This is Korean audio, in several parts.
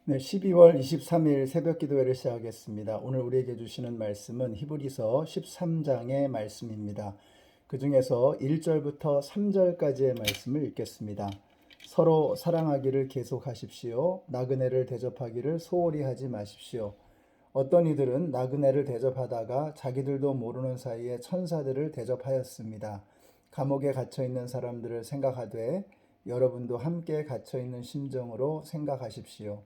네, 12월 23일 새벽 기도회를 시작하겠습니다. 오늘 우리에게 주시는 말씀은 히브리서 13장의 말씀입니다. 그 중에서 1절부터 3절까지의 말씀을 읽겠습니다. 서로 사랑하기를 계속하십시오. 나그네를 대접하기를 소홀히 하지 마십시오. 어떤 이들은 나그네를 대접하다가 자기들도 모르는 사이에 천사들을 대접하였습니다. 감옥에 갇혀 있는 사람들을 생각하되 여러분도 함께 갇혀 있는 심정으로 생각하십시오.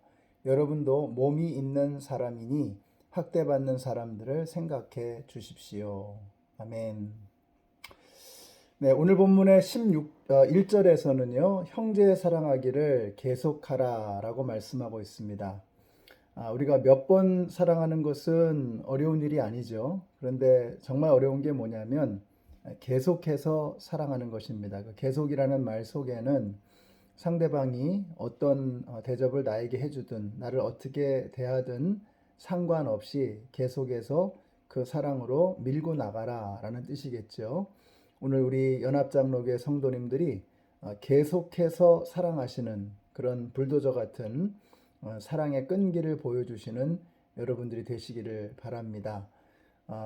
여러분도 몸이 있는 사람이니 학대받는 사람들을 생각해 주십시오. 아멘. 네, 오늘 본문의 1절에서는요, 형제 사랑하기를 계속하라 라고 말씀하고 있습니다. 우리가 몇 번 사랑하는 것은 어려운 일이 아니죠. 그런데 정말 어려운 게 뭐냐면 계속해서 사랑하는 것입니다. 그 계속이라는 말 속에는 상대방이 어떤 대접을 나에게 해주든 나를 어떻게 대하든 상관없이 계속해서 그 사랑으로 밀고 나가라 라는 뜻이겠죠. 오늘 우리 연합장로교회 성도님들이 계속해서 사랑하시는 그런 불도저 같은 사랑의 끈기를 보여주시는 여러분들이 되시기를 바랍니다.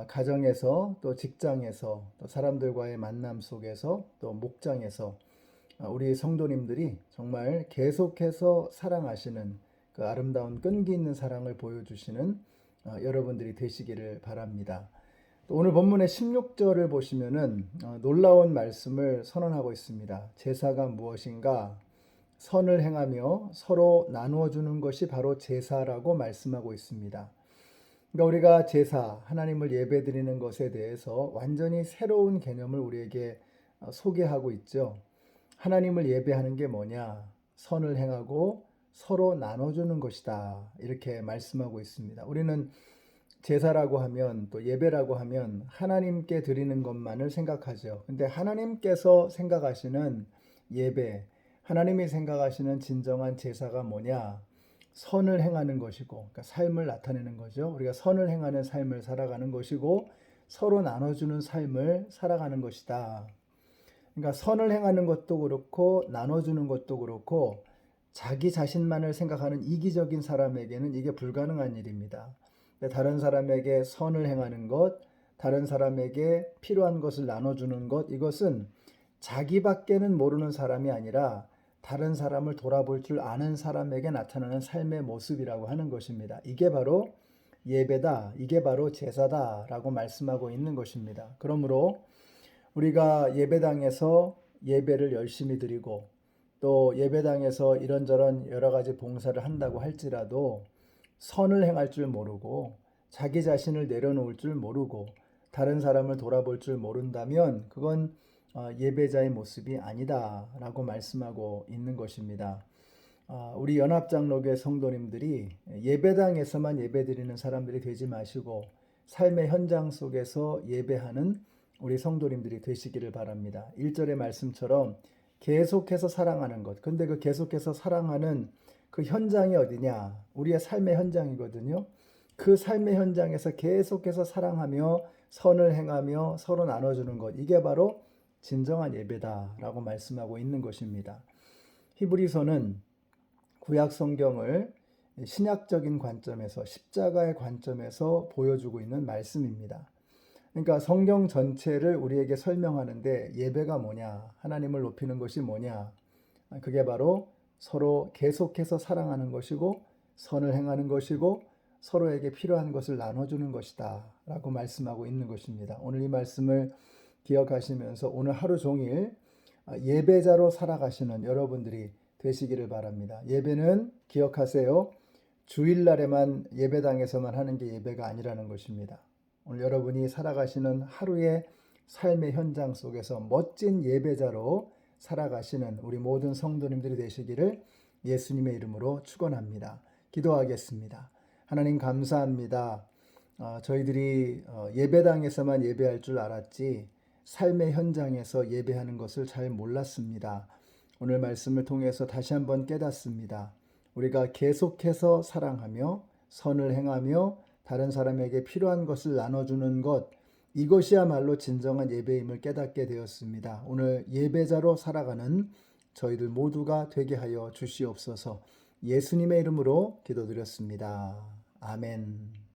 가정에서 또 직장에서 또 사람들과의 만남 속에서 또 목장에서 우리 성도님들이 정말 계속해서 사랑하시는 그 아름다운 끈기 있는 사랑을 보여주시는 여러분들이 되시기를 바랍니다. 또 오늘 본문의 16절을 보시면은 놀라운 말씀을 선언하고 있습니다. 제사가 무엇인가? 선을 행하며 서로 나누어 주는 것이 바로 제사라고 말씀하고 있습니다. 그러니까 우리가 제사, 하나님을 예배드리는 것에 대해서 완전히 새로운 개념을 우리에게 소개하고 있죠. 하나님을 예배하는 게 뭐냐? 선을 행하고 서로 나눠주는 것이다. 이렇게 말씀하고 있습니다. 우리는 제사라고 하면 또 예배라고 하면 하나님께 드리는 것만을 생각하죠. 근데 하나님께서 생각하시는 예배, 하나님이 생각하시는 진정한 제사가 뭐냐? 선을 행하는 것이고, 그러니까 삶을 나타내는 거죠. 우리가 선을 행하는 삶을 살아가는 것이고, 서로 나눠주는 삶을 살아가는 것이다. 그러니까 선을 행하는 것도 그렇고, 나눠주는 것도 그렇고, 자기 자신만을 생각하는 이기적인 사람에게는 이게 불가능한 일입니다. 다른 사람에게 선을 행하는 것, 다른 사람에게 필요한 것을 나눠주는 것, 이것은 자기밖에는 모르는 사람이 아니라 다른 사람을 돌아볼 줄 아는 사람에게 나타나는 삶의 모습이라고 하는 것입니다. 이게 바로 예배다, 이게 바로 제사다라고 말씀하고 있는 것입니다. 그러므로 우리가 예배당에서 예배를 열심히 드리고 또 예배당에서 이런저런 여러 가지 봉사를 한다고 할지라도 선을 행할 줄 모르고 자기 자신을 내려놓을 줄 모르고 다른 사람을 돌아볼 줄 모른다면 그건 예배자의 모습이 아니다라고 말씀하고 있는 것입니다. 우리 연합장로교회 성도님들이 예배당에서만 예배드리는 사람들이 되지 마시고 삶의 현장 속에서 예배하는 우리 성도님들이 되시기를 바랍니다. 1절의 말씀처럼 계속해서 사랑하는 것. 근데 그 계속해서 사랑하는 그 현장이 어디냐? 우리의 삶의 현장이거든요. 그 삶의 현장에서 계속해서 사랑하며 선을 행하며 서로 나눠주는 것. 이게 바로 진정한 예배다라고 말씀하고 있는 것입니다. 히브리서는 구약 성경을 신약적인 관점에서 십자가의 관점에서 보여주고 있는 말씀입니다. 그러니까 성경 전체를 우리에게 설명하는데 예배가 뭐냐? 하나님을 높이는 것이 뭐냐? 그게 바로 서로 계속해서 사랑하는 것이고 선을 행하는 것이고 서로에게 필요한 것을 나눠주는 것이다 라고 말씀하고 있는 것입니다. 오늘 이 말씀을 기억하시면서 오늘 하루 종일 예배자로 살아가시는 여러분들이 되시기를 바랍니다. 예배는 기억하세요. 주일날에만 예배당에서만 하는 게 예배가 아니라는 것입니다. 오늘 여러분이 살아가시는 하루의 삶의 현장 속에서 멋진 예배자로 살아가시는 우리 모든 성도님들이 되시기를 예수님의 이름으로 축원합니다. 기도하겠습니다. 하나님 감사합니다. 저희들이 예배당에서만 예배할 줄 알았지 삶의 현장에서 예배하는 것을 잘 몰랐습니다. 오늘 말씀을 통해서 다시 한번 깨닫습니다. 우리가 계속해서 사랑하며 선을 행하며 다른 사람에게 필요한 것을 나눠주는 것, 이것이야말로 진정한 예배임을 깨닫게 되었습니다. 오늘 예배자로 살아가는 저희들 모두가 되게 하여 주시옵소서. 예수님의 이름으로 기도드렸습니다. 아멘.